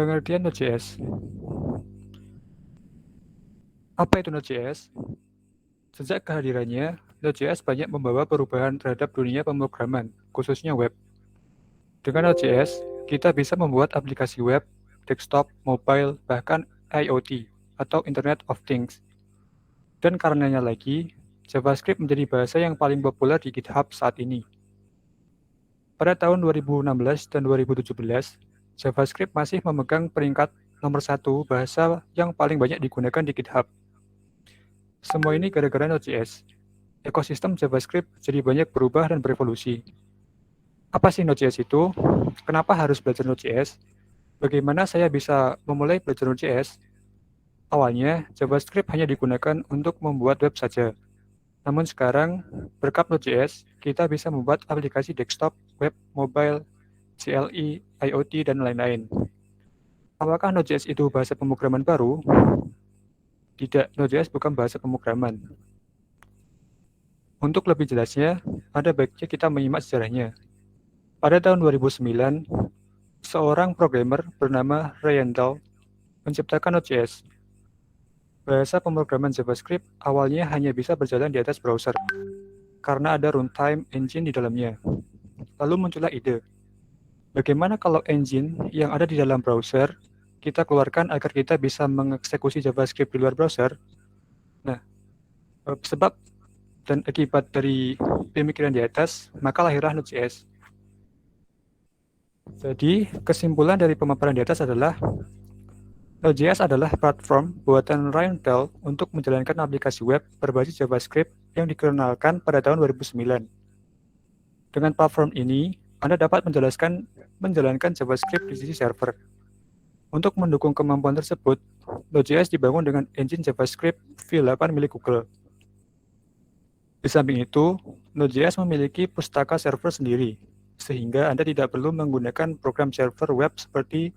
Pengertian Node.js. Apa itu Node.js? Sejak kehadirannya, Node.js banyak membawa perubahan terhadap dunia pemrograman, khususnya web. Dengan Node.js, kita bisa membuat aplikasi web, desktop, mobile, bahkan IoT atau Internet of Things. Dan karenanya lagi, JavaScript menjadi bahasa yang paling populer di GitHub saat ini. Pada tahun 2016 dan 2017, JavaScript masih memegang peringkat nomor 1 bahasa yang paling banyak digunakan di GitHub. Semua ini gara-gara Node.js. Ekosistem JavaScript jadi banyak berubah dan berevolusi. Apa sih Node.js itu? Kenapa harus belajar Node.js? Bagaimana saya bisa memulai belajar Node.js? Awalnya, JavaScript hanya digunakan untuk membuat web saja. Namun sekarang, berkat Node.js, kita bisa membuat aplikasi desktop, web, mobile, CLI, IoT, dan lain-lain. Apakah Node.js itu bahasa pemrograman baru? Tidak, Node.js bukan bahasa pemrograman. Untuk lebih jelasnya, ada baiknya kita menyimak sejarahnya. Pada tahun 2009, seorang programmer bernama Randall menciptakan Node.js. Bahasa pemrograman JavaScript awalnya hanya bisa berjalan di atas browser, karena ada runtime engine di dalamnya. Lalu muncullah ide, bagaimana kalau engine yang ada di dalam browser kita keluarkan agar kita bisa mengeksekusi JavaScript di luar browser? Nah, sebab dan akibat dari pemikiran di atas, maka lahirlah Node.js. Jadi, kesimpulan dari pemaparan di atas adalah Node.js adalah platform buatan Randall untuk menjalankan aplikasi web berbasis JavaScript yang dikenalkan pada tahun 2009. Dengan platform ini, Anda dapat menjalankan JavaScript di sisi server. Untuk mendukung kemampuan tersebut, Node.js dibangun dengan engine JavaScript V8 milik Google. Di samping itu, Node.js memiliki pustaka server sendiri, sehingga Anda tidak perlu menggunakan program server web seperti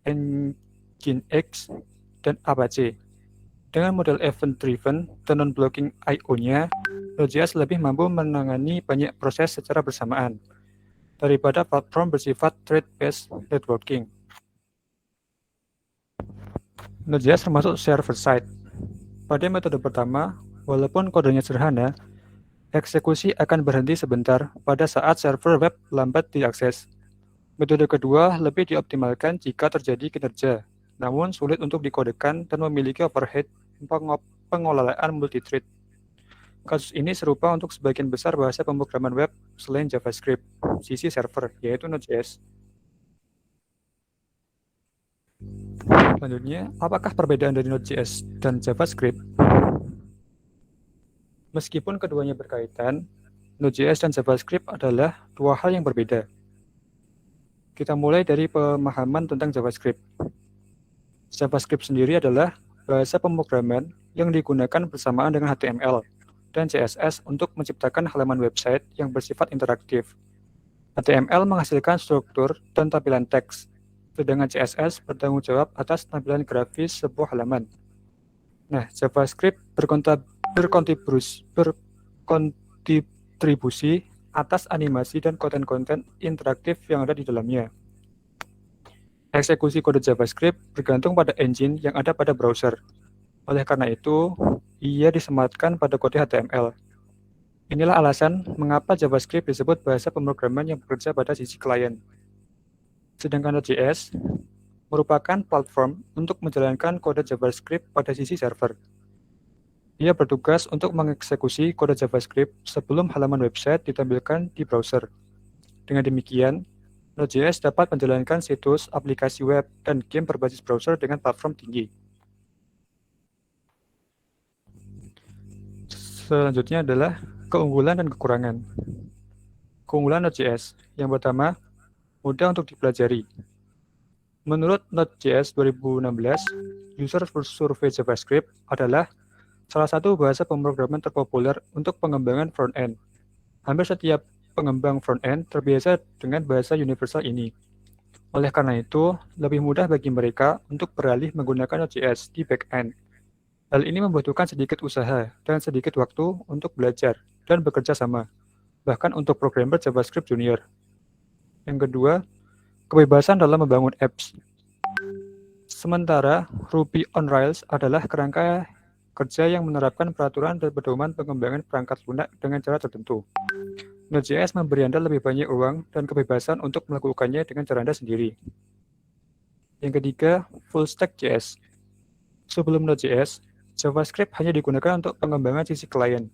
Nginx dan Apache. Dengan model event-driven dan non-blocking I/O-nya, Node.js lebih mampu menangani banyak proses secara bersamaan daripada platform bersifat thread-based networking. Node.js termasuk server-side. Pada metode pertama, walaupun kodenya sederhana, eksekusi akan berhenti sebentar pada saat server web lambat diakses. Metode kedua lebih dioptimalkan jika terjadi kinerja, namun sulit untuk dikodekan dan memiliki overhead pengelolaan multithread. Kasus ini serupa untuk sebagian besar bahasa pemrograman web selain JavaScript, sisi server, yaitu Node.js. Selanjutnya, apakah perbedaan dari Node.js dan JavaScript? Meskipun keduanya berkaitan, Node.js dan JavaScript adalah dua hal yang berbeda. Kita mulai dari pemahaman tentang JavaScript. JavaScript sendiri adalah bahasa pemrograman yang digunakan bersamaan dengan HTML dan CSS untuk menciptakan halaman website yang bersifat interaktif. HTML menghasilkan struktur dan tampilan teks, sedangkan CSS bertanggung jawab atas tampilan grafis sebuah halaman. Nah, JavaScript berkontribusi atas animasi dan konten-konten interaktif yang ada di dalamnya. Eksekusi kode JavaScript bergantung pada engine yang ada pada browser. Oleh karena itu, ia disematkan pada kode HTML. Inilah alasan mengapa JavaScript disebut bahasa pemrograman yang bekerja pada sisi klien. Sedangkan Node.js merupakan platform untuk menjalankan kode JavaScript pada sisi server. Ia bertugas untuk mengeksekusi kode JavaScript sebelum halaman website ditampilkan di browser. Dengan demikian, Node.js dapat menjalankan situs, aplikasi web, dan game berbasis browser dengan platform tinggi. Selanjutnya adalah keunggulan dan kekurangan. Keunggulan Node.js. Yang pertama, mudah untuk dipelajari. Menurut Node.js 2016, user survey JavaScript adalah salah satu bahasa pemrograman terpopuler untuk pengembangan front-end. Hampir setiap pengembang front-end terbiasa dengan bahasa universal ini. Oleh karena itu, lebih mudah bagi mereka untuk beralih menggunakan Node.js di back-end. Hal ini membutuhkan sedikit usaha dan sedikit waktu untuk belajar dan bekerja sama, bahkan untuk programmer JavaScript junior. Yang kedua, kebebasan dalam membangun apps. Sementara Ruby on Rails adalah kerangka kerja yang menerapkan peraturan dan pedoman pengembangan perangkat lunak dengan cara tertentu. Node.js memberi Anda lebih banyak uang dan kebebasan untuk melakukannya dengan cara Anda sendiri. Yang ketiga, Full Stack JS. Sebelum Node.js, JavaScript hanya digunakan untuk pengembangan sisi klien.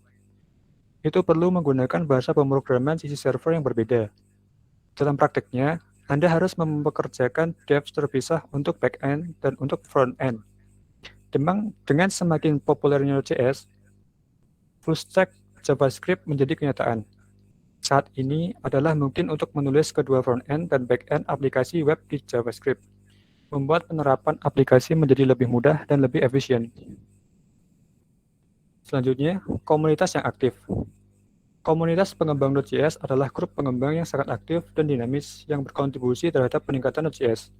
Itu perlu menggunakan bahasa pemrograman sisi server yang berbeda. Dalam prakteknya, Anda harus mempekerjakan devs terpisah untuk back-end dan untuk front-end. Dengan semakin populernya Node.js, full stack JavaScript menjadi kenyataan. Saat ini adalah mungkin untuk menulis kedua front-end dan back-end aplikasi web di JavaScript, membuat penerapan aplikasi menjadi lebih mudah dan lebih efisien. Selanjutnya, komunitas yang aktif. Komunitas pengembang Node.js adalah grup pengembang yang sangat aktif dan dinamis yang berkontribusi terhadap peningkatan Node.js.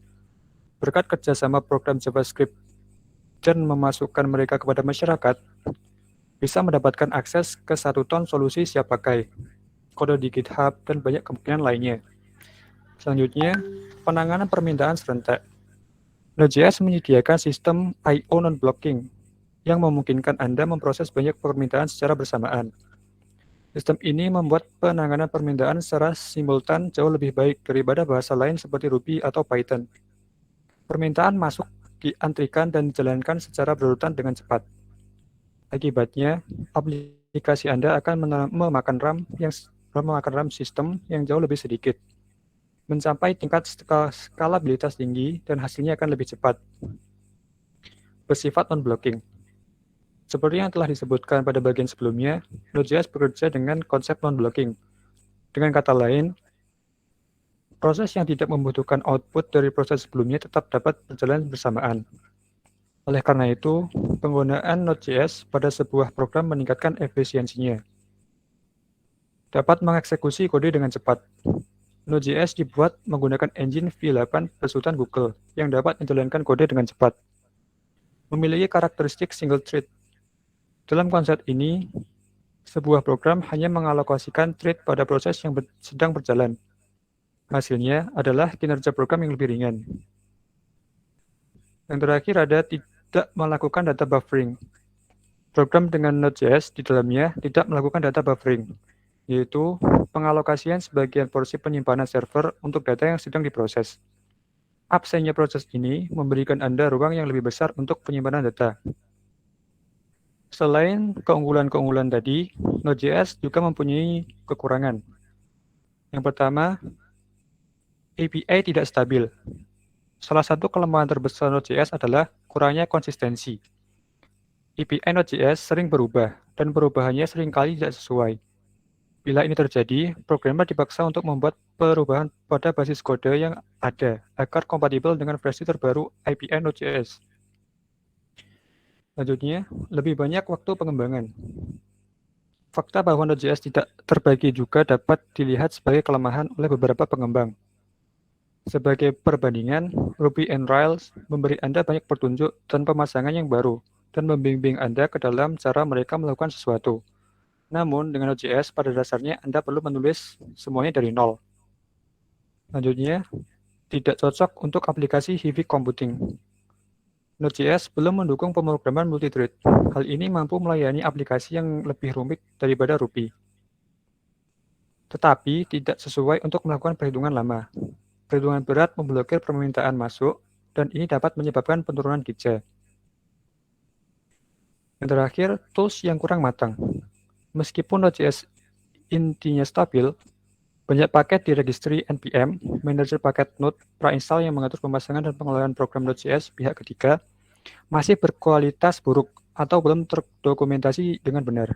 Berkat kerjasama program JavaScript dan memasukkan mereka kepada masyarakat, bisa mendapatkan akses ke 1 ton solusi siap pakai, kode di GitHub, dan banyak kemungkinan lainnya. Selanjutnya, penanganan permintaan serentak. Node.js menyediakan sistem I/O non-blocking yang memungkinkan Anda memproses banyak permintaan secara bersamaan. Sistem ini membuat penanganan permintaan secara simultan jauh lebih baik daripada bahasa lain seperti Ruby atau Python. Permintaan masuk diantrikan dan dijalankan secara berurutan dengan cepat. Akibatnya, aplikasi Anda akan memakan RAM sistem yang jauh lebih sedikit, mencapai tingkat skalabilitas tinggi, dan hasilnya akan lebih cepat. Bersifat non-blocking. Seperti yang telah disebutkan pada bagian sebelumnya, Node.js bekerja dengan konsep non-blocking. Dengan kata lain, proses yang tidak membutuhkan output dari proses sebelumnya tetap dapat berjalan bersamaan. Oleh karena itu, penggunaan Node.js pada sebuah program meningkatkan efisiensinya. Dapat mengeksekusi kode dengan cepat. Node.js dibuat menggunakan engine V8 besutan Google yang dapat menjalankan kode dengan cepat. Memiliki karakteristik single thread. Dalam konsep ini, sebuah program hanya mengalokasikan thread pada proses yang sedang berjalan. Hasilnya adalah kinerja program yang lebih ringan. Yang terakhir ada tidak melakukan data buffering. Program dengan Node.js di dalamnya tidak melakukan data buffering, yaitu pengalokasian sebagian porsi penyimpanan server untuk data yang sedang diproses. Absennya proses ini memberikan Anda ruang yang lebih besar untuk penyimpanan data. Selain keunggulan-keunggulan tadi, Node.js juga mempunyai kekurangan. Yang pertama, API tidak stabil. Salah satu kelemahan terbesar Node.js adalah kurangnya konsistensi. API Node.js sering berubah, dan perubahannya seringkali tidak sesuai. Bila ini terjadi, programmer dipaksa untuk membuat perubahan pada basis kode yang ada agar kompatibel dengan versi terbaru API Node.js. Selanjutnya, lebih banyak waktu pengembangan. Fakta bahwa Node.js tidak terbagi juga dapat dilihat sebagai kelemahan oleh beberapa pengembang. Sebagai perbandingan, Ruby on Rails memberi Anda banyak petunjuk dan pemasangan yang baru, dan membimbing Anda ke dalam cara mereka melakukan sesuatu. Namun, dengan Node.js pada dasarnya Anda perlu menulis semuanya dari nol. Selanjutnya, tidak cocok untuk aplikasi heavy computing. Node.js belum mendukung pemrograman multithread. Hal ini mampu melayani aplikasi yang lebih rumit daripada Ruby. Tetapi tidak sesuai untuk melakukan perhitungan lama. Perhitungan berat memblokir permintaan masuk, dan ini dapat menyebabkan penurunan kinerja. Yang terakhir, tools yang kurang matang. Meskipun Node.js intinya stabil, banyak paket di registry npm, manager paket node, pra-install yang mengatur pemasangan dan pengelolaan program Node.js pihak ketiga, masih berkualitas buruk atau belum terdokumentasi dengan benar.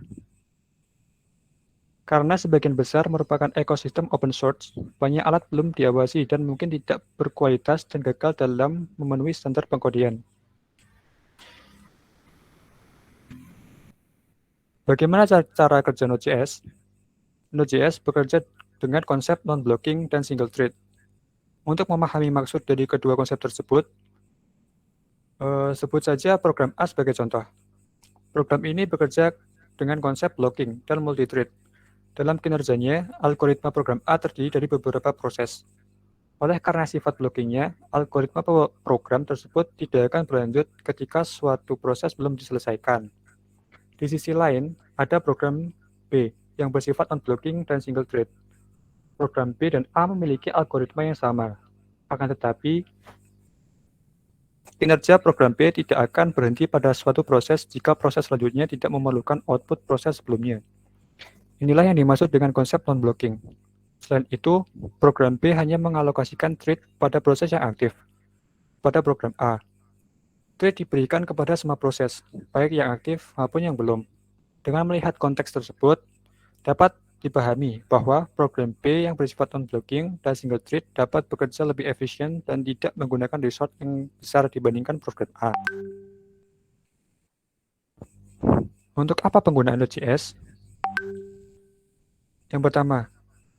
Karena sebagian besar merupakan ekosistem open source, banyak alat belum diawasi dan mungkin tidak berkualitas dan gagal dalam memenuhi standar pengkodean. Bagaimana cara kerja Node.js? Node.js bekerja dengan konsep non-blocking dan single thread. Untuk memahami maksud dari kedua konsep tersebut, sebut saja program A sebagai contoh. Program ini bekerja dengan konsep blocking dan multithread. Dalam kinerjanya, algoritma program A terdiri dari beberapa proses. Oleh karena sifat blockingnya, algoritma program tersebut tidak akan berlanjut ketika suatu proses belum diselesaikan. Di sisi lain, ada program B yang bersifat unblocking dan single thread. Program B dan A memiliki algoritma yang sama. Akan tetapi, kinerja program B tidak akan berhenti pada suatu proses jika proses selanjutnya tidak memerlukan output proses sebelumnya. Inilah yang dimaksud dengan konsep non-blocking. Selain itu, program B hanya mengalokasikan thread pada proses yang aktif. Pada program A, thread diberikan kepada semua proses, baik yang aktif maupun yang belum. Dengan melihat konteks tersebut, dapat dipahami bahwa program B yang bersifat non-blocking dan single thread dapat bekerja lebih efisien dan tidak menggunakan resource yang besar dibandingkan program A. Untuk apa penggunaan Node.js? Yang pertama,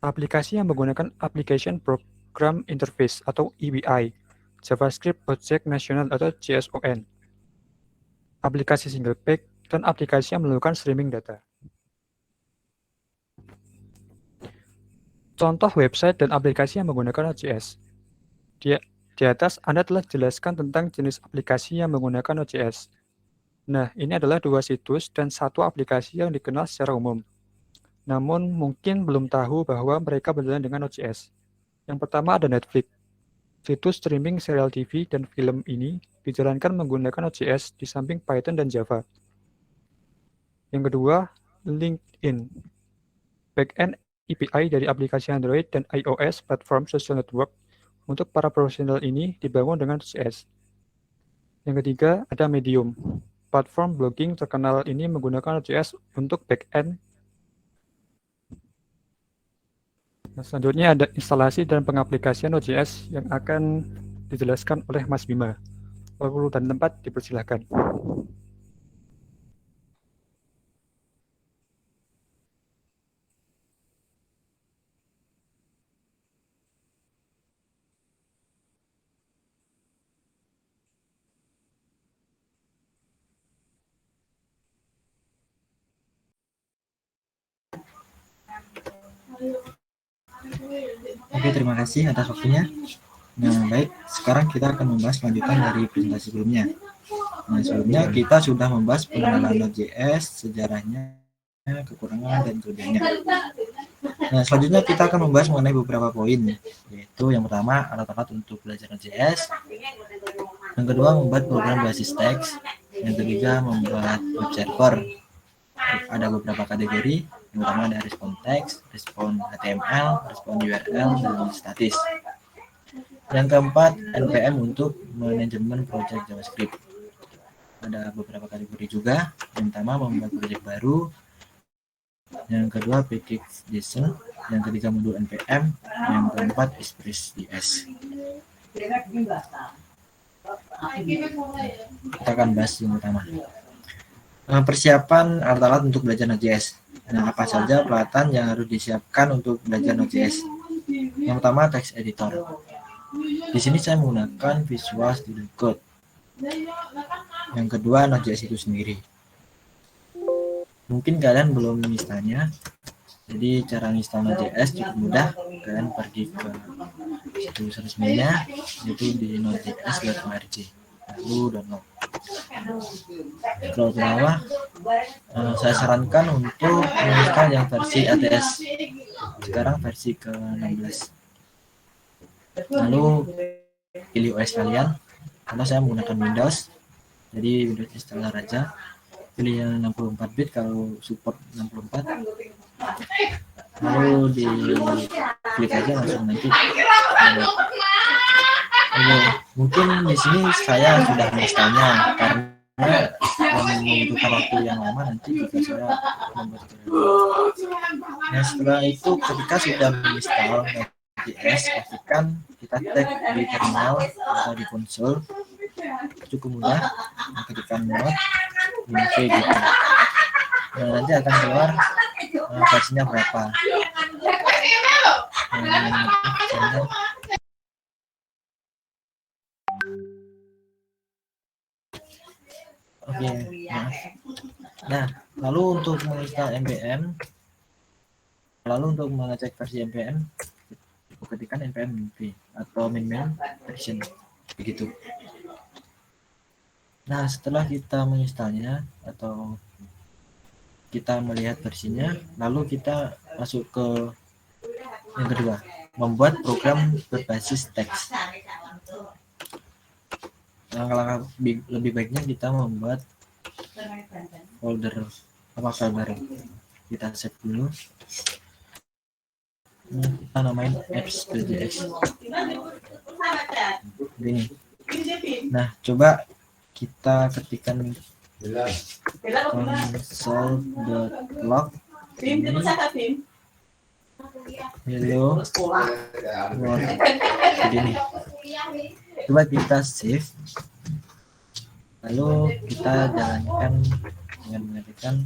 aplikasi yang menggunakan Application Program Interface atau API, JavaScript Object National atau JSON, aplikasi single page, dan aplikasi yang melakukan streaming data. Contoh website dan aplikasi yang menggunakan Node.js. Di atas Anda telah jelaskan tentang jenis aplikasi yang menggunakan Node.js. Nah, ini adalah dua situs dan satu aplikasi yang dikenal secara umum. Namun, mungkin belum tahu bahwa mereka berjalan dengan Node.js. Yang pertama ada Netflix. Situs streaming serial TV dan film ini dijalankan menggunakan Node.js di samping Python dan Java. Yang kedua, LinkedIn. Backend API dari aplikasi Android dan iOS platform social network untuk para profesional ini dibangun dengan Node.js. Yang ketiga, ada Medium. Platform blogging terkenal ini menggunakan Node.js untuk backend. Nah, selanjutnya ada instalasi dan pengaplikasian Node.js yang akan dijelaskan oleh Mas Bima. Waktu dan tempat dipersilakan. Oke, terima kasih atas waktunya. Nah, baik, sekarang kita akan membahas lanjutan dari presentasi sebelumnya. Nah, sebelumnya kita sudah membahas pengenalan Node.js, sejarahnya, kekurangan, dan kelebihannya. Nah, selanjutnya kita akan membahas mengenai beberapa poin, yaitu yang pertama, alat-alat untuk belajar Node.js. Yang kedua, membuat program berbasis teks. Yang ketiga, membuat web server. Ada beberapa kategori, yang pertama ada respon teks, respon HTML, respon URL, dan statis. Yang keempat, NPM untuk manajemen project JavaScript. Ada beberapa kategori juga. Yang pertama, membuat project baru. Yang kedua, package JSON. Yang ketiga, modul NPM. Yang keempat, Express.js. Kita akan bahas yang pertama. Persiapan alat-alat untuk belajar Node.js. Nah, apa saja peralatan yang harus disiapkan untuk belajar Node.js? Yang pertama, text editor. Di sini saya menggunakan Visual Studio Code. Yang kedua, Node.js itu sendiri. Mungkin kalian belum menginstalnya, jadi cara install Node.js cukup mudah. Kalian pergi ke situs resminya, yaitu di node.js.org, lalu download. Kalau ke bawah, saya sarankan untuk menginstal yang versi ATS. Sekarang versi ke-16. Lalu pilih OS kalian. Kalau saya menggunakan Windows, jadi Windows installer aja. Pilih yang 64 bit kalau support 64. Lalu di klik aja langsung nanti. Mungkin di sini saya sudah menginstalnya karena membutuhkan waktu yang lama nanti jika saya membuat. Nah, setelah itu ketika sudah menginstal Node.js, pastikan kita tag di terminal atau di konsol. Cukup mudah, ketika node di gitu. Nah, nanti akan keluar versinya berapa. Oke, nah, lalu untuk menginstal npm, lalu untuk mengecek versi npm, ketikkan npm v atau min version begitu. Nah, setelah kita menginstalnya atau kita melihat versinya, lalu kita masuk ke yang kedua, membuat program berbasis teks. Langkah-langkah lebih baiknya kita membuat folder file baru. Kita save dulu. Kita namain apps.js. Ini. Nah, coba kita ketikkan console.log hello world begini. Coba kita save, lalu kita jalankan dengan mengetikkan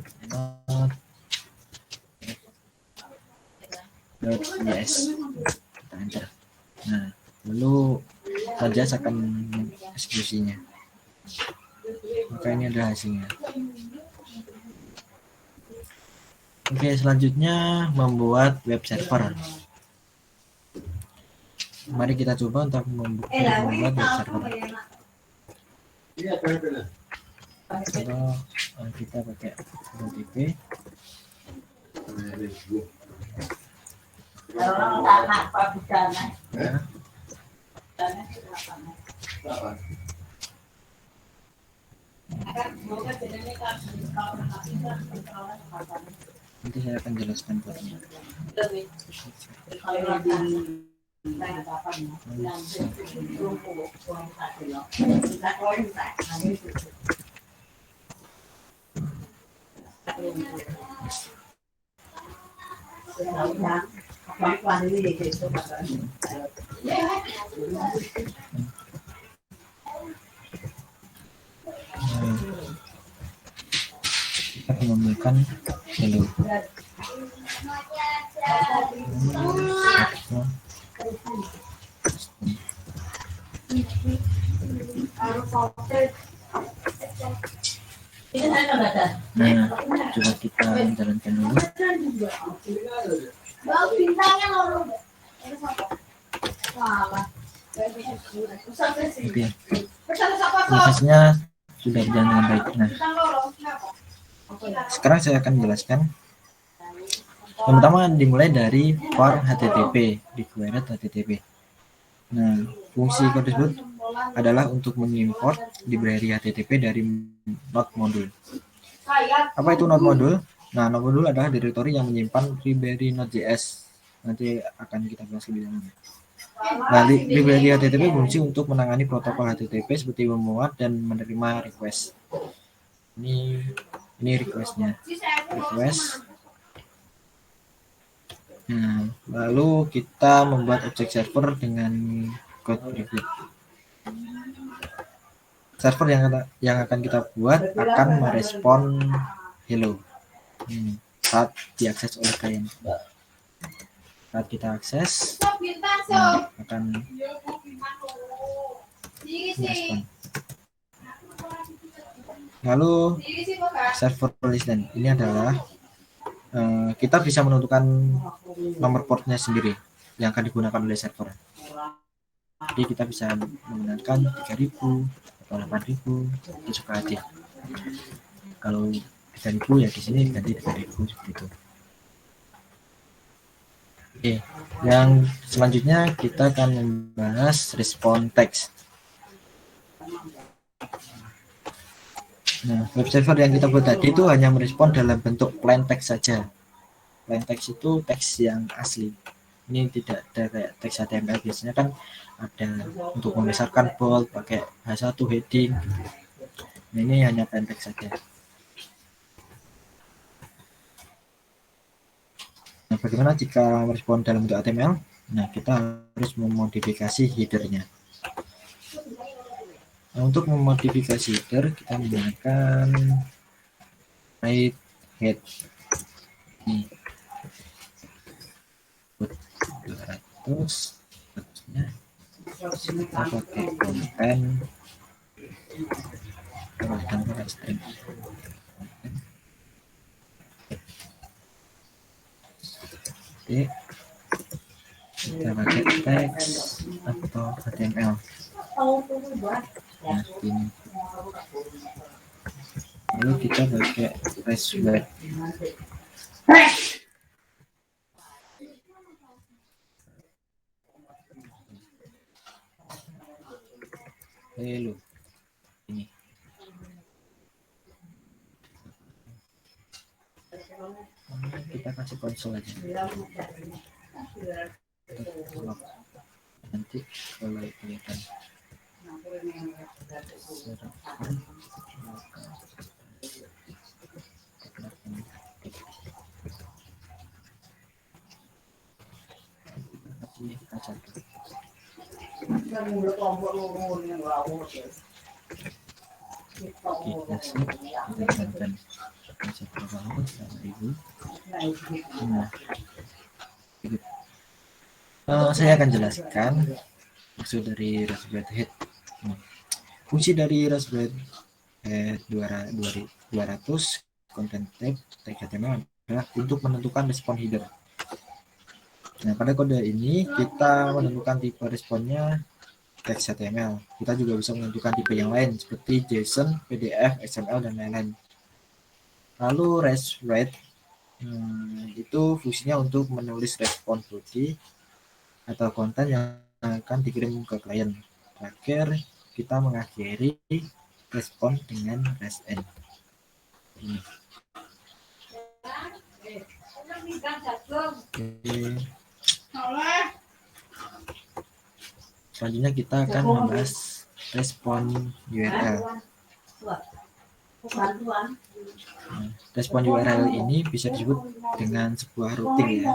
.js, kita enter. Nah, lalu Node.js akan mengeksekusinya. Maka ini adalah hasilnya. Oke, selanjutnya membuat web server. Mari kita coba untuk membuat web server. Kalau kita pakai HTTP, ya. Nanti saya akan jelaskan buatnya. Kita akan memberikan hello. Nah, coba kita jalankan dulu. Oke, prosesnya sudah berjalan dengan baik. Nah, sekarang saya akan menjelaskan. Yang pertama dimulai dari for HTTP, required HTTP. Nah, fungsi tersebut adalah untuk mengimport library HTTP dari Node module. Apa itu Node module? Nah, Node module adalah direktori yang menyimpan library Node.js. Nanti akan kita bahas lebih lanjut. Nah, library HTTP berfungsi untuk menangani protokol HTTP seperti memuat dan menerima request. Ini requestnya. Request. Nah, lalu kita membuat objek server dengan code berikut. Server yang akan kita buat akan merespon hello saat diakses oleh klien. Saat kita akses, akan merespon. Lalu server listen ini adalah kita bisa menentukan nomor portnya sendiri yang akan digunakan oleh server. Jadi kita bisa menggunakan 3000 atau 8000, itu suka hati. Kalau 3000 ya di sini ganti 3000 seperti itu. Oke, yang selanjutnya kita akan membahas response text. Nah, web server yang kita buat tadi itu hanya merespon dalam bentuk plain text saja. Plain text itu teks yang asli. Ini tidak ada kayak teks HTML, biasanya kan ada untuk membesarkan bold pakai H1 heading. Nah, ini hanya plain text saja. Nah, bagaimana jika merespon dalam bentuk HTML? Nah, kita harus memodifikasi header-nya. Nah, untuk memodifikasi header kita menggunakan write head ini 200 kita pakai konten string. Oke. kita pakai teks atau HTML. Nah, ini. Lalu kita pakai REST web. Lalu ini. Kita kasih konsol aja. Nanti kalau kelihatan saya akan jelaskan maksud dari Raspberry. Fungsi dari Raspberry 200 content type teks HTML adalah untuk menentukan respon header. Nah, pada kode ini kita menentukan tipe responnya teks HTML. Kita juga bisa menentukan tipe yang lain seperti JSON, PDF, XML, dan lain-lain. Lalu REST write itu fungsinya untuk menulis respon body atau konten yang akan dikirim ke klien. Terakhir, kita mengakhiri respon dengan REST end. Ini. Oke. Selanjutnya kita akan membahas respon URL. Respon URL ini bisa disebut dengan sebuah routing ya,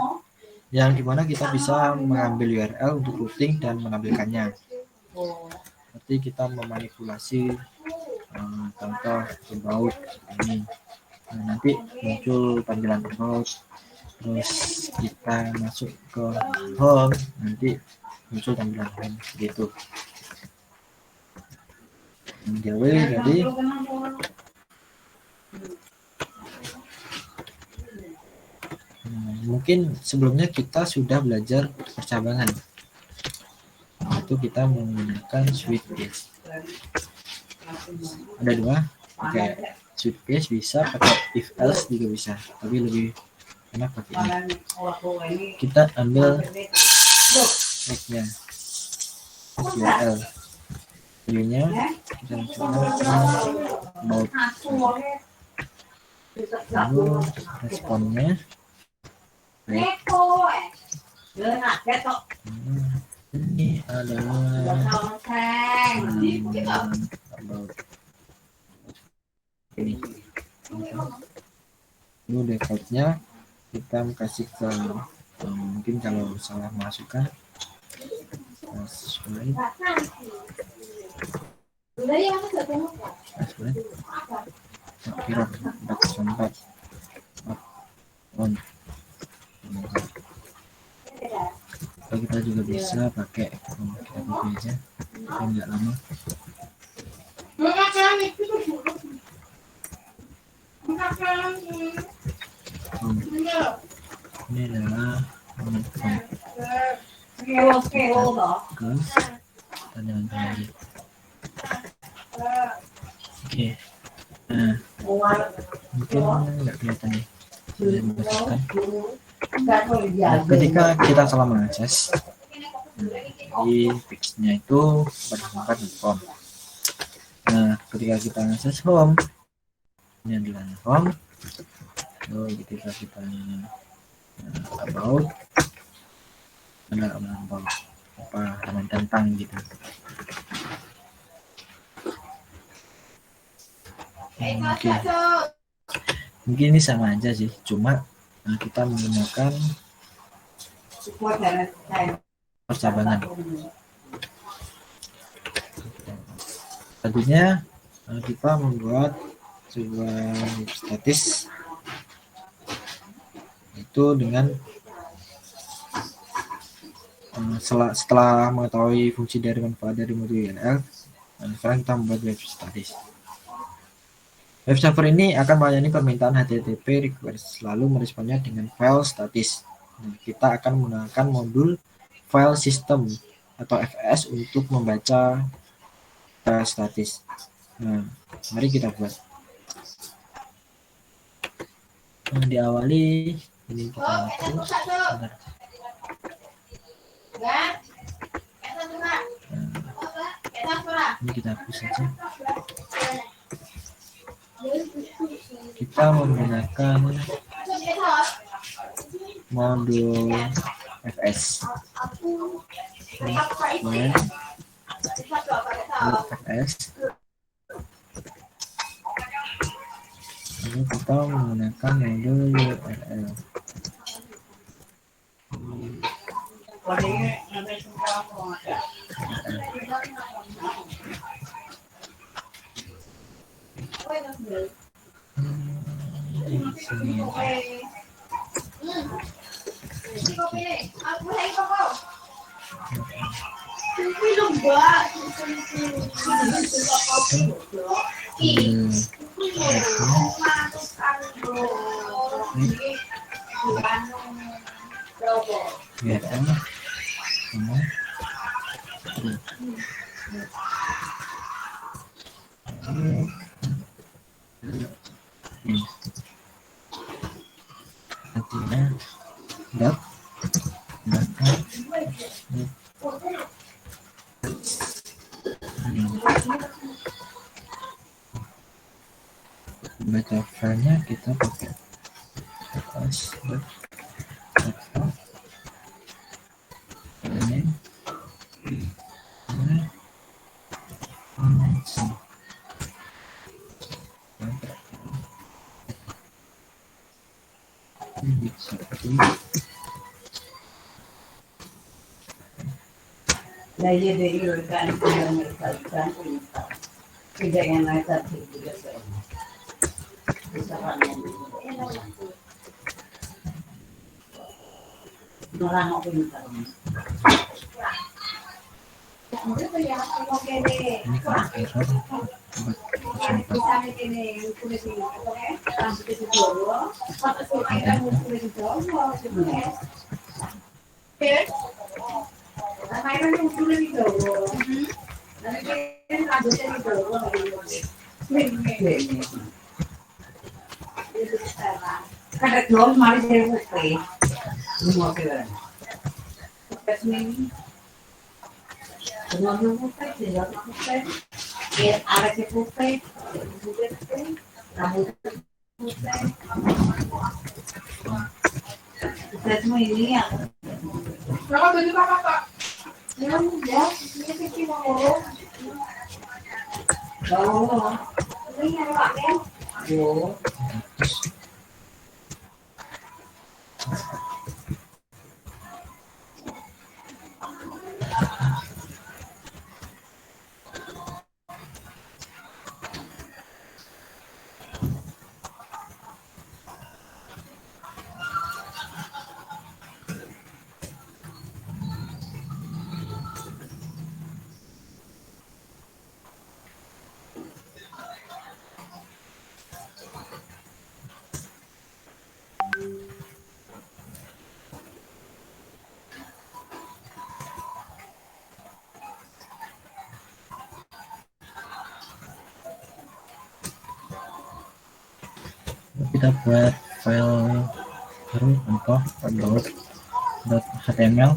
yang dimana kita bisa mengambil URL untuk routing dan mengambilkannya. Seperti kita memanipulasi contoh about ini. Nah, nanti muncul panggilan about, terus kita masuk ke home, nanti muncul tampilan home gitu. Jadi mungkin sebelumnya kita sudah belajar percabangan. Itu kita menggunakan switch case. Ada dua, pakai switch case bisa, pakai if else juga bisa, tapi lebih enak pakai ini. Kita ambil tag-nya URL, view-nya kita coba about, lalu responnya ini adalah about ini. Lalu defaultnya kita kasih ke mungkin kalau salah masukkan password kira 4 on. Atau kita juga bisa pakai kita copy aja tapi nggak lama. Ini adalah terus kita jalankan lagi. Oke. Nah, mungkin nggak kelihatan nih. Saya masukkan. Nah, ketika kita salah mengakses, di fixnya itu berdasarkan home. Nah, ketika kita mengakses home, ini adalah home. Lalu ketika kita about, ada about apa halaman tentang gitu. Mungkin ini sama aja sih, cuma kita menggunakan percabangan. Selanjutnya kita membuat sebuah web statis itu dengan setelah mengetahui fungsi dari manfaat dari modul URL, sekarang kita membuat web statis. Web server ini akan melayani permintaan HTTP request, lalu meresponnya dengan file statis. Nah, kita akan menggunakan modul file system atau FS untuk membaca file statis. Nah, mari kita buat. Diawali ini kita hapus. Ini kita hapus saja. Kita menggunakan modul FS. FS. Lalu kita menggunakan modul URL. Baca filenya kita pakai ini kalau error kita buat file baru contoh .html.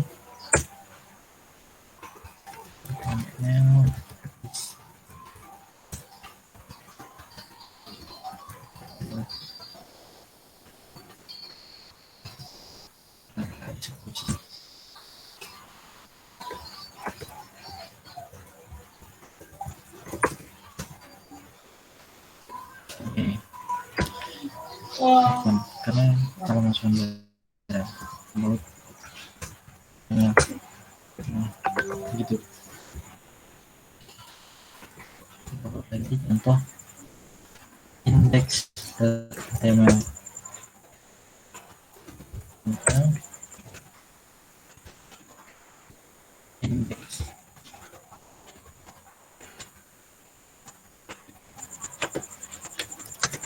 Karena kalau masuk mulut gitu. Lagi contoh index.html. Index.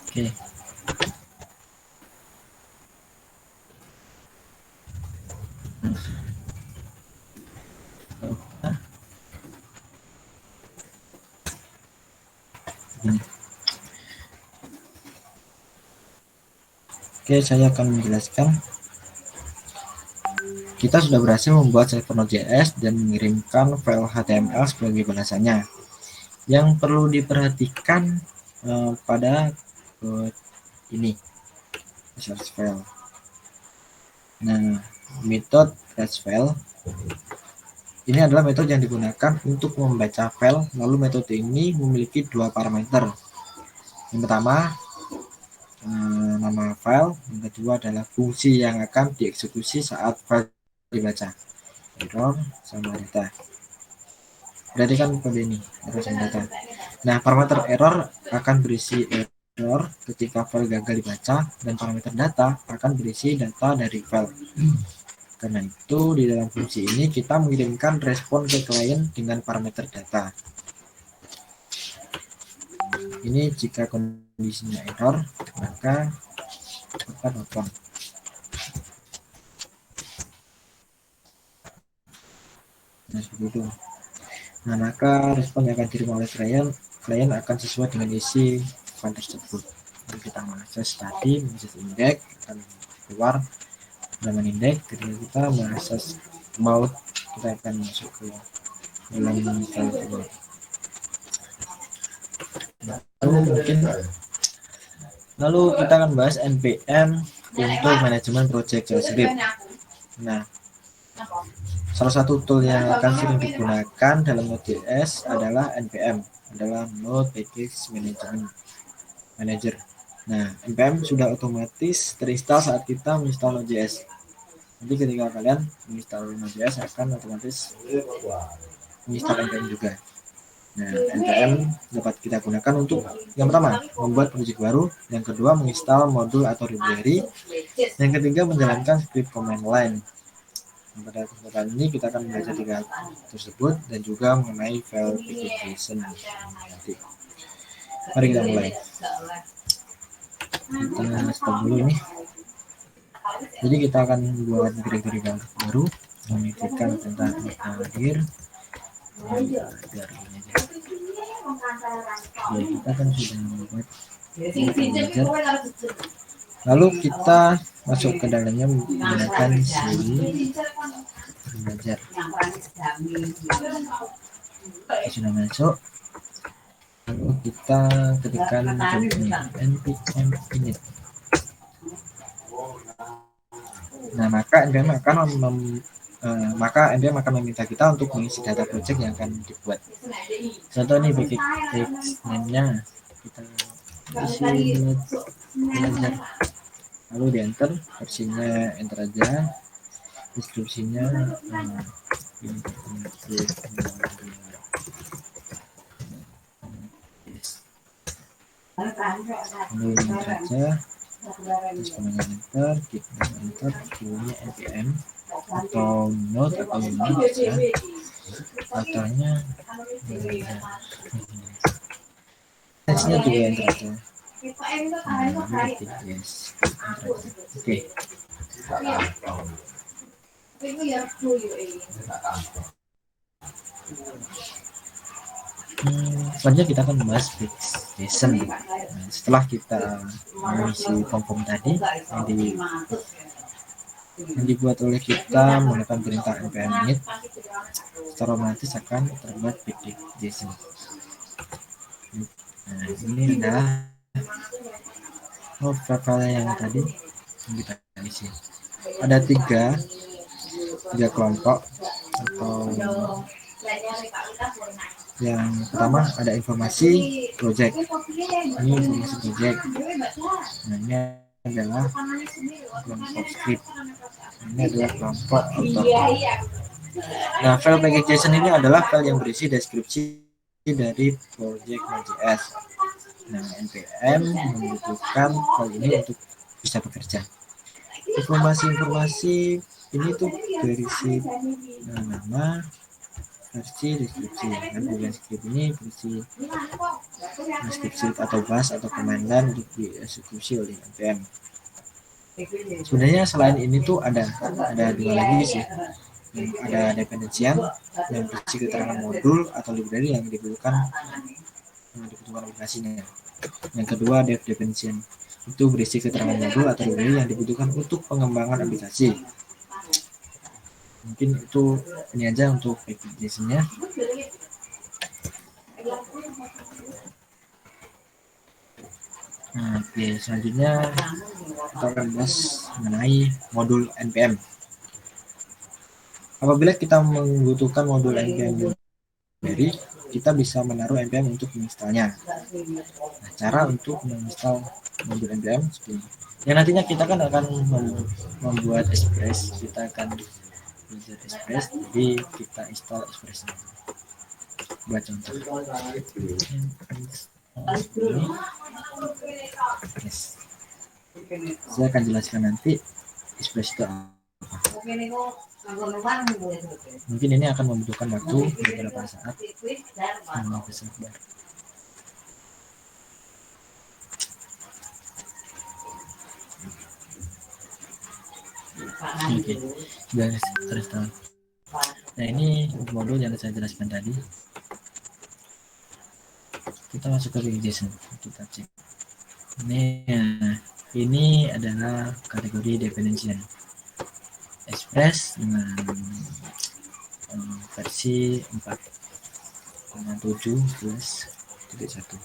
Oke. Ini. Oke, saya akan menjelaskan. Kita sudah berhasil membuat server Node.js dan mengirimkan file HTML sebagai balasannya. Yang perlu diperhatikan pada ini source file. Nah, metode fetch_file ini adalah metode yang digunakan untuk membaca file. Lalu metode ini memiliki dua parameter. Yang pertama nama file, yang kedua adalah fungsi yang akan dieksekusi saat file dibaca. Error sama data. Berarti kan kode ini error sama data. Nah, parameter error akan berisi error ketika file gagal dibaca, dan parameter data akan berisi data dari file. Karena itu di dalam fungsi ini kita mengirimkan respon ke klien dengan parameter data. Ini jika kondisinya error, maka akan open. Nah, seperti itu. Nah, maka respon yang akan diterima oleh klien akan sesuai dengan isi file tersebut. Jadi kita mengakses tadi, mengakses index, akan keluar halaman index. Ketika kita mengakses mount, kita akan masuk ke dalam file tersebut. Lalu kita akan bahas npm untuk manajemen project JavaScript. Nah, salah satu tool yang akan sering digunakan dalam Node.js adalah npm, adalah Node Package Manager. Nah, npm sudah otomatis terinstall saat kita menginstal Node.js. Nanti ketika kalian menginstal Node.js akan otomatis menginstal npm juga. Nah, npm dapat kita gunakan untuk yang pertama membuat project baru, yang kedua menginstal modul atau library, yang ketiga menjalankan script command line. Pada kesempatan ini kita akan belajar tiga tersebut dan juga mengenai file package.json nanti. Mari kita mulai. Kita stop dulu ini. Jadi kita akan buat directory baru, menitipkan tentang akhir. Ya, kita kan sudah membuat manager. Lalu kita masuk ke dalamnya menggunakan cd belajar. Sudah masuk. Lalu kita ketikkan npm init. Nah, maka npm akan meminta kita untuk mengisi data project yang akan dibuat. Contoh ini package name-nya kita isi belajar. Lalu di enter, versinya enter aja, deskripsinya lalu enter aja, terus kemudian enter, kita enter toolnya npm atau node atau unix ya, datanya tesnya juga enter aja. Yes. Oke. Selanjutnya kita akan membahas JSON. Nah, setelah kita mengisi form tadi yang dibuat oleh kita menggunakan perintah npm init, secara otomatis akan terbuat package.json. Nah, ini adalah file yang tadi yang kita isi. Ada tiga kelompok atau yang pertama ada informasi project. Ini informasi project. Nah, ini adalah kelompok script. Ini adalah kelompok author. Nah, file package.json ini adalah file yang berisi deskripsi dari project Node.js. Nah, npm membutuhkan file ini untuk bisa bekerja. Informasi ini tuh berisi nama, versi, deskripsi. Dan bagian script ini berisi deskripsi atau bus atau komandan untuk dieksekusi oleh npm. Sebenarnya selain ini tuh ada dua lagi sih. Ada dependensian yang berisi keterangan modul atau library yang dibutuhkan dibutuhkan aplikasinya. Yang kedua, dev definition. Itu berisi keterangan modul atau library yang dibutuhkan untuk pengembangan aplikasi. Mungkin itu ini aja untuk aplikasinya. Nah, oke, selanjutnya kita akan bahas mengenai modul npm. Apabila kita membutuhkan modul npm library, kita bisa menaruh npm untuk menginstalnya. Nah, cara untuk menginstal modul npm seperti ini. Yang nantinya kita kan akan membuat Express, kita akan belajar Express, jadi kita install Express. Buat contoh. Ini. Yes. Saya akan jelaskan nanti Express itu apa. Mungkin ini akan membutuhkan waktu beberapa saat. Oke, guys, terus tahu. Nah, ini modul yang saya jelaskan tadi. Kita masuk ke JSON, kita cek. Ini adalah kategori definition Express dengan versi 4.7/1.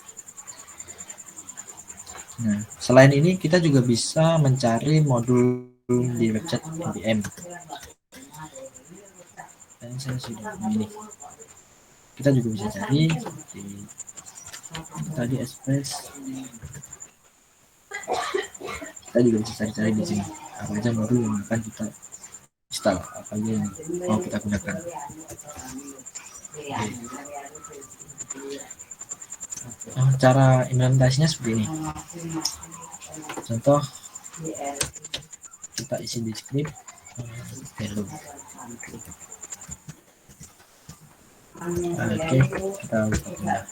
Nah, selain ini kita juga bisa mencari modul di website npm. Dan saya sudah memilih. Kita juga bisa cari seperti tadi Express. Kita juga bisa cari-cari di sini apa aja modul yang akan kita install, apa aja yang mau kita gunakan. Cara implementasinya seperti ini. Contoh, kita isi di script hello. Oke, kita buka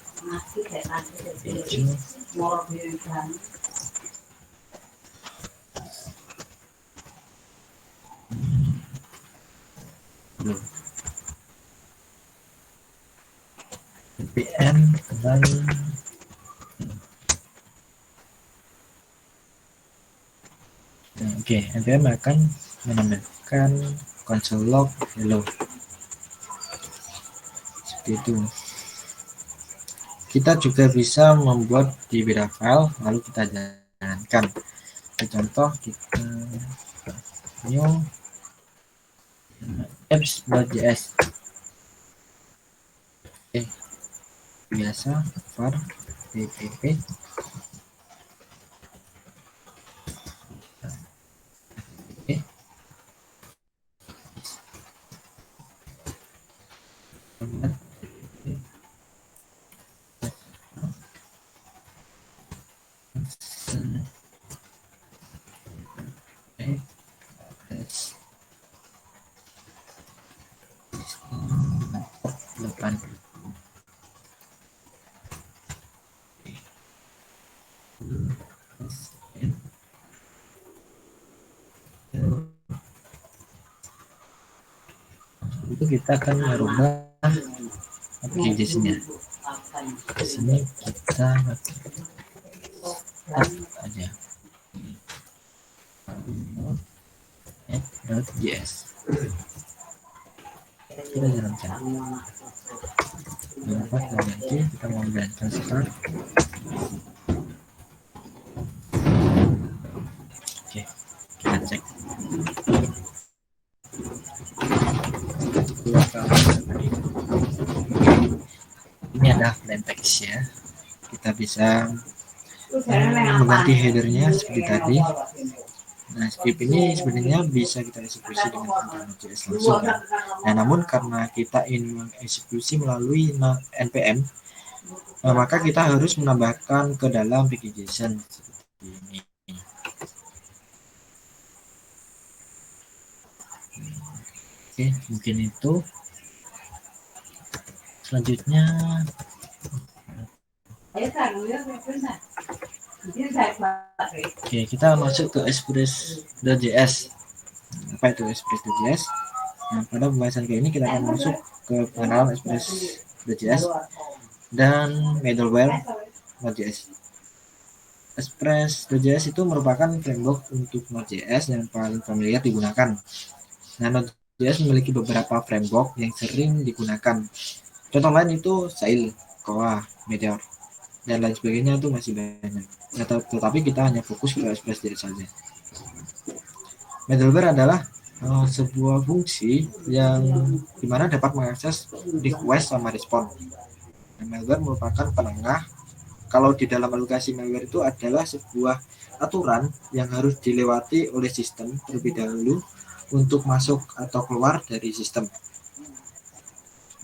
npm kembali. Oke, npm akan menambahkan console log hello. Seperti itu. Kita juga bisa membuat di beda file lalu kita jalankan. Contoh, kita new apps.js. Biasa var wpp depan. Itu kita akan merubah aplikasinya. Di sini kita aja app.js. Kita jalankan. Dapat nanti kita mau jalankan start. Oke, kita cek. Ini ada plain text ya. Kita bisa mengganti headernya seperti tadi. Nah, script ini sebenarnya bisa kita eksekusi dengan Node.js langsung kan. Nah, namun karena kita ingin mengeksekusi melalui npm, maka kita harus menambahkan ke dalam package.json seperti ini. Oke, mungkin itu. Selanjutnya oke, kita masuk ke Express.js. Apa itu Express.js? Nah, pada pembahasan kali ini kita akan masuk ke pengenalan Express.js. dan middleware Node.js. Express.js itu merupakan framework untuk Node.js yang paling familiar digunakan. Nah, Node.js memiliki beberapa framework yang sering digunakan. Contoh lain itu Sail, Koa, Meteor, dan lain sebagainya itu masih banyak. Tetapi kita hanya fokus ke Express.js saja. Middleware adalah sebuah fungsi yang dimana dapat mengakses request sama respon. Nah, middleware merupakan penengah. Kalau di dalam aplikasi malware itu adalah sebuah aturan yang harus dilewati oleh sistem terlebih dahulu untuk masuk atau keluar dari sistem.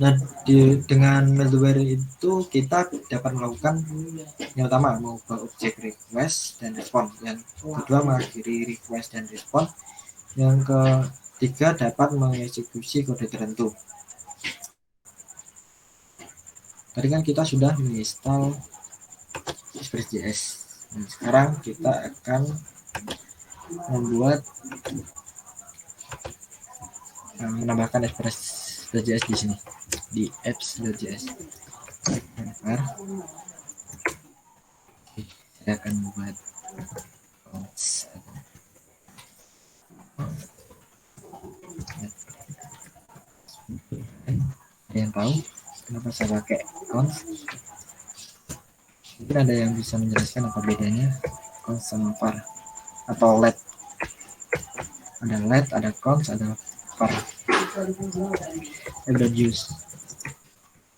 Nah, dengan malware itu kita dapat melakukan yang pertama mengubah objek request dan respon, yang kedua mengakhiri request dan respon, yang ketiga dapat mengeksekusi kode tertentu. Tadi kan kita sudah menginstal Express.js. Nah, sekarang kita akan menambahkan Express.js di sini di apps.js. Saya akan membuat ada yang tahu kenapa saya pakai cons? Mungkin ada yang bisa menjelaskan apa bedanya cons sama var atau let? Ada let, ada cons, ada var. I don't use.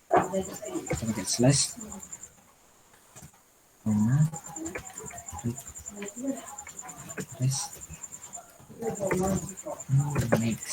Kita pakai slash. Next.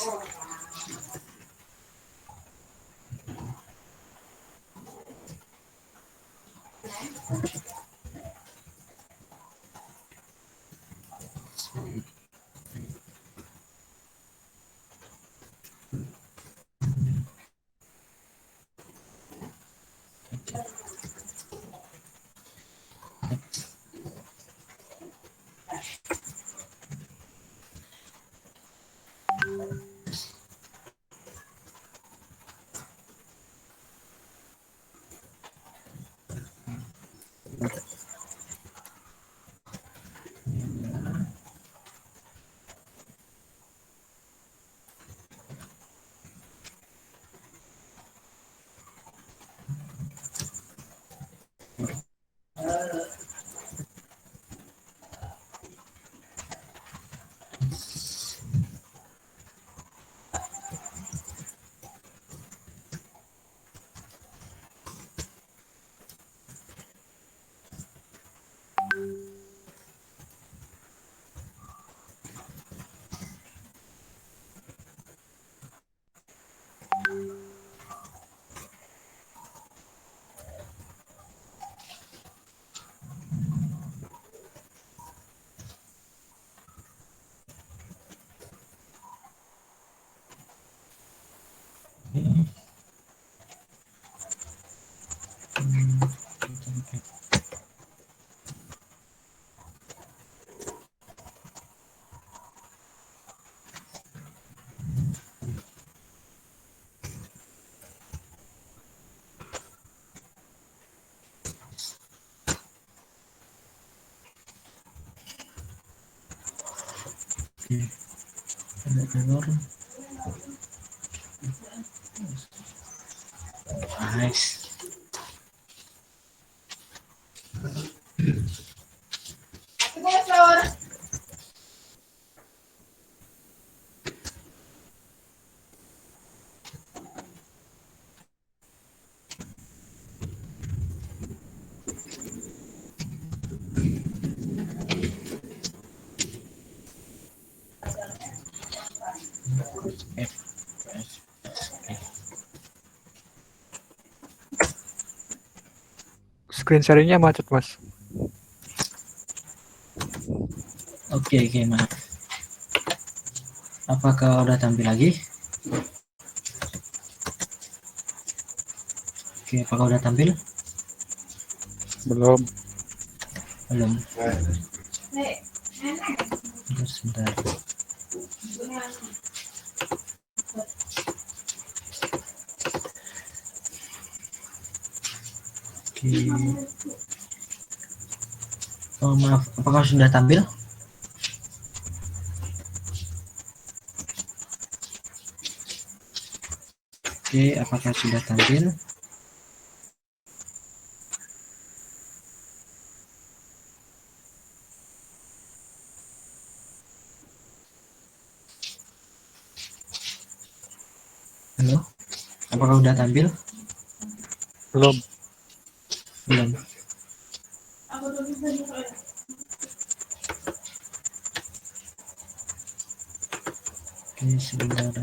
Ada error. Nice. Screen sharingnya macet, Mas. Oke, maaf. Apakah udah tampil lagi? Oke, apakah udah tampil? Belum. Terus sebentar. Oke. Oh, maaf, apakah sudah tampil? Oke, apakah sudah tampil? Halo, apakah sudah tampil? Belum. Belum. Oke, sebentar.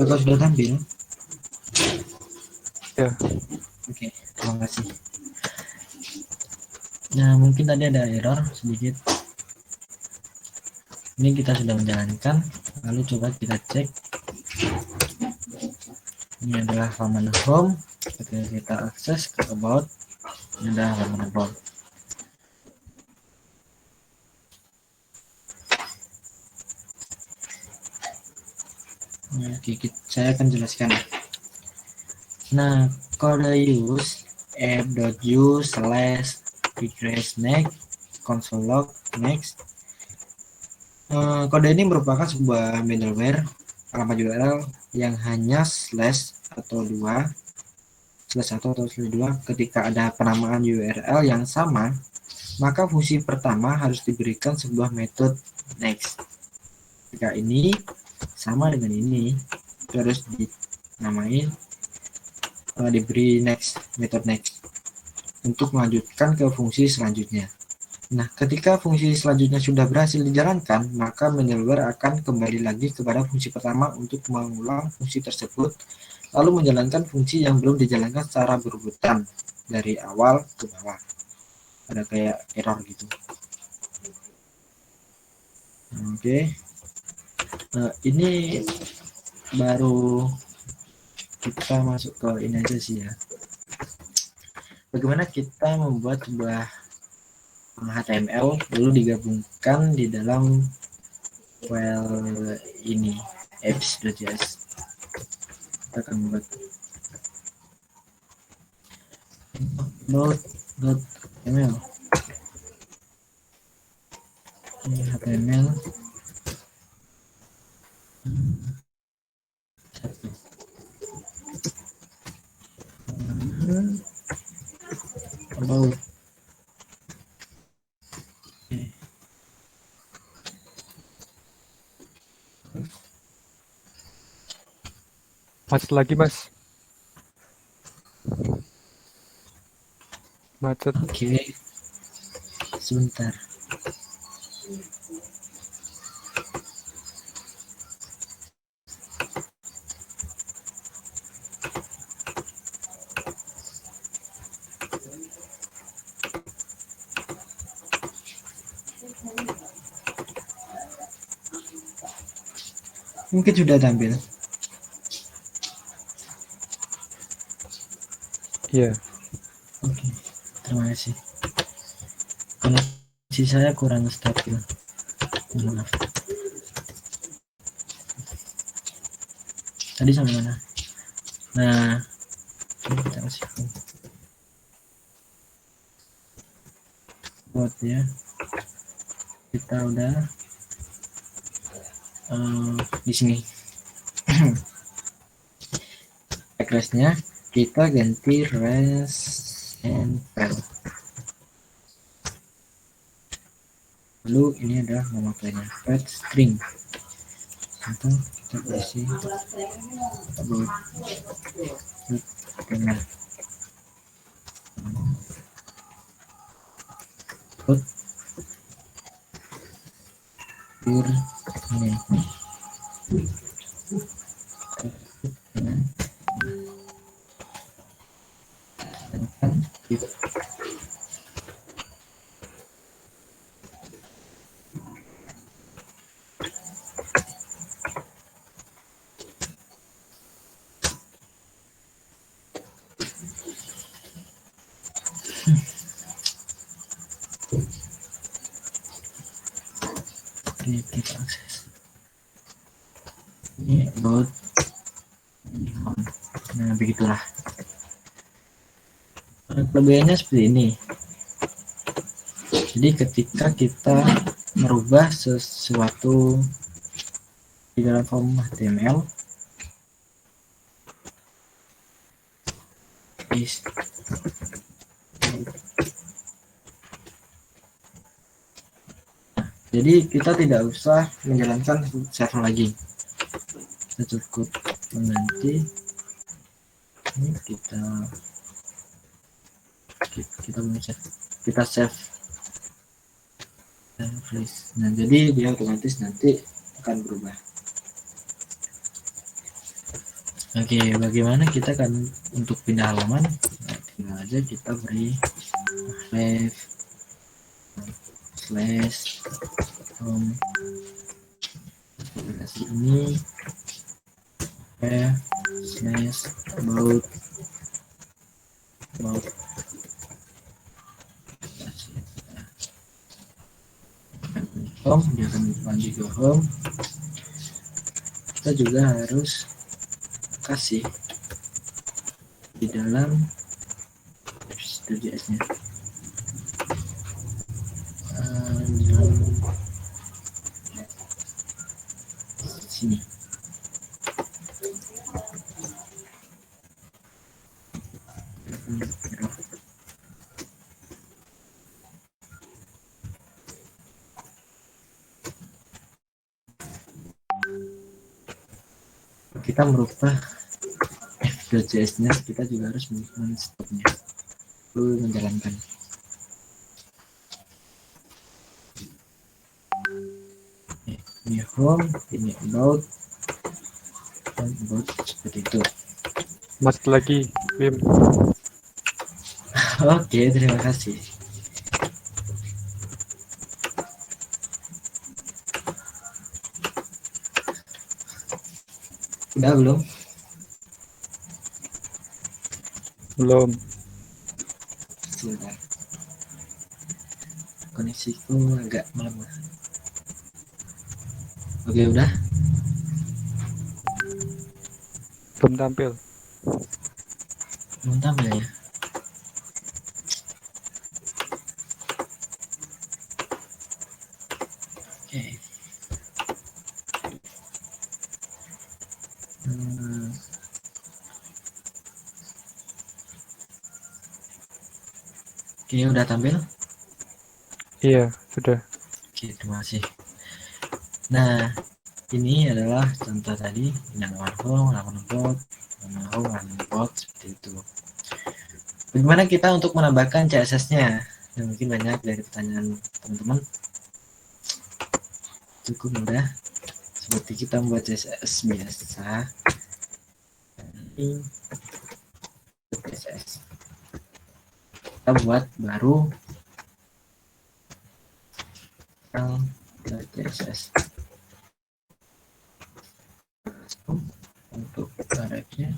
Apakah sudah tampil? Ya. Oke, terima kasih. Nah, mungkin tadi ada error sedikit. Ini kita sudah menjalankan, lalu coba kita cek. Ini adalah halaman home. Ketika kita akses ke about, ini adalah halaman about. Oke, saya akan jelaskan. Nah, kode use app.use/regress next console log next. Kode ini merupakan sebuah middleware alamat URL yang hanya slash atau slash 1 atau slash 2. Ketika ada penamaan URL yang sama, maka fungsi pertama harus diberikan sebuah metode next. Jika ini sama dengan ini, harus dinamain diberi metode next untuk melanjutkan ke fungsi selanjutnya. Nah, ketika fungsi selanjutnya sudah berhasil dijalankan, maka middleware akan kembali lagi kepada fungsi pertama untuk mengulang fungsi tersebut, lalu menjalankan fungsi yang belum dijalankan secara berurutan dari awal ke bawah. Ada kayak error gitu. Oke. Nah, ini baru kita masuk ke ini aja sih ya. Bagaimana kita membuat sebuah HTML lalu digabungkan di dalam file ini apps.js. Kita akan membuat node.html. Ini HTML about. Macet lagi, Mas. Macet. Oke. Sebentar. Mungkin sudah tampil. Iya. Oke, terima kasih. Koneksi saya kurang stabil. Maaf. Tadi sampai mana? Nah, kita kasih buat ya. Kita udah di sini. Regressnya kita ganti res and file. Lalu ini adalah nama filenya pet string. Atau kita kasih about HTML. Put your name. Ini kita akses. ini about. Nah, begitulah. Kelebihannya seperti ini. Jadi ketika kita merubah sesuatu di dalam form HTML, jadi kita tidak usah menjalankan server lagi. Kita cukup mengganti ini, kita save. Nah, jadi dia otomatis nanti akan berubah. Oke, bagaimana kita kan untuk pindah halaman? Nah, tinggal aja kita beri slash home aplikasi ini slash about home, dia akan lanjut ke home. Kita juga harus kasih di dalam Node.js nya sini. Kita merubah f.js nya, kita juga harus men-stopnya lalu menjalankan. Ini home, ini about, dan about seperti itu. Masuk lagi, Bim. Oke, terima kasih. Udah belum? Belum. Sebentar. Koneksiku agak melemah. Oke, udah. Belum tampil. Belum tampil ya? Oke. Oke, udah tampil? Iya, sudah. Oke, terima kasih. Nah, ini adalah contoh tadi, halaman home, halaman about, seperti itu. Bagaimana kita untuk menambahkan CSS-nya? Nah, mungkin banyak dari pertanyaan teman-teman. Cukup mudah, seperti kita membuat CSS biasa. Ini CSS. Kita buat baru CSS. Untuk tarifnya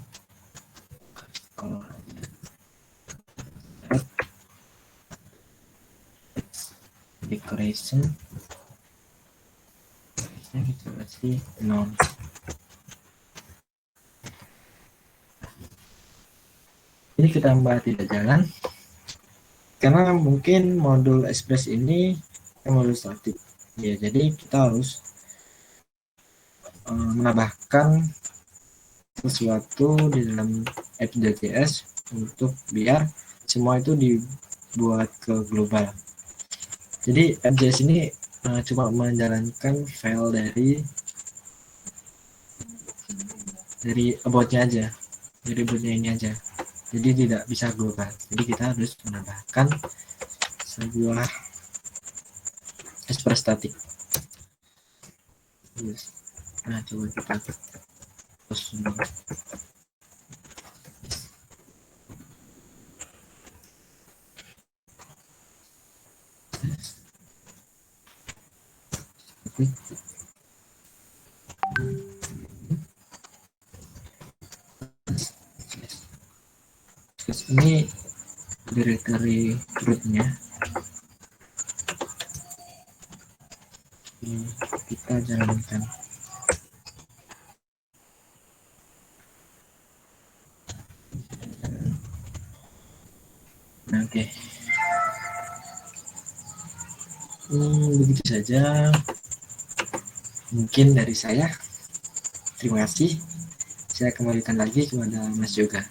decoration kita kasih non. Ini kita mbak tidak jalan karena mungkin modul Express ini modul statik ya, jadi kita harus menambahkan sesuatu di dalam app.js untuk biar semua itu dibuat ke global. Jadi app.js ini cuma menjalankan file dari about-nya aja, dari about-nya ini aja, jadi tidak bisa global. Jadi kita harus menambahkan sebuah Express static. Nah, coba kita terus ini directory rootnya. Kita jalankan. Oke. Begitu saja mungkin dari saya. Terima kasih. Saya kembalikan lagi kepada Mas Yoga.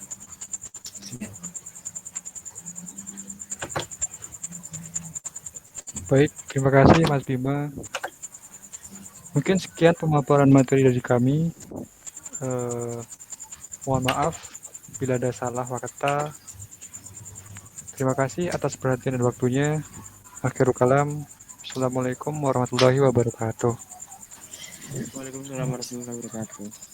Baik, terima kasih Mas Bima. Mungkin sekian pemaparan materi dari kami. Mohon maaf bila ada salah kata. Terima kasih atas perhatian dan waktunya. Akhirul kalam. Assalamualaikum warahmatullahi wabarakatuh. Waalaikumsalam warahmatullahi wabarakatuh.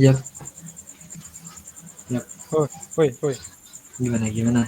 Yap. Yap. Oh, woi, woi. Gimana?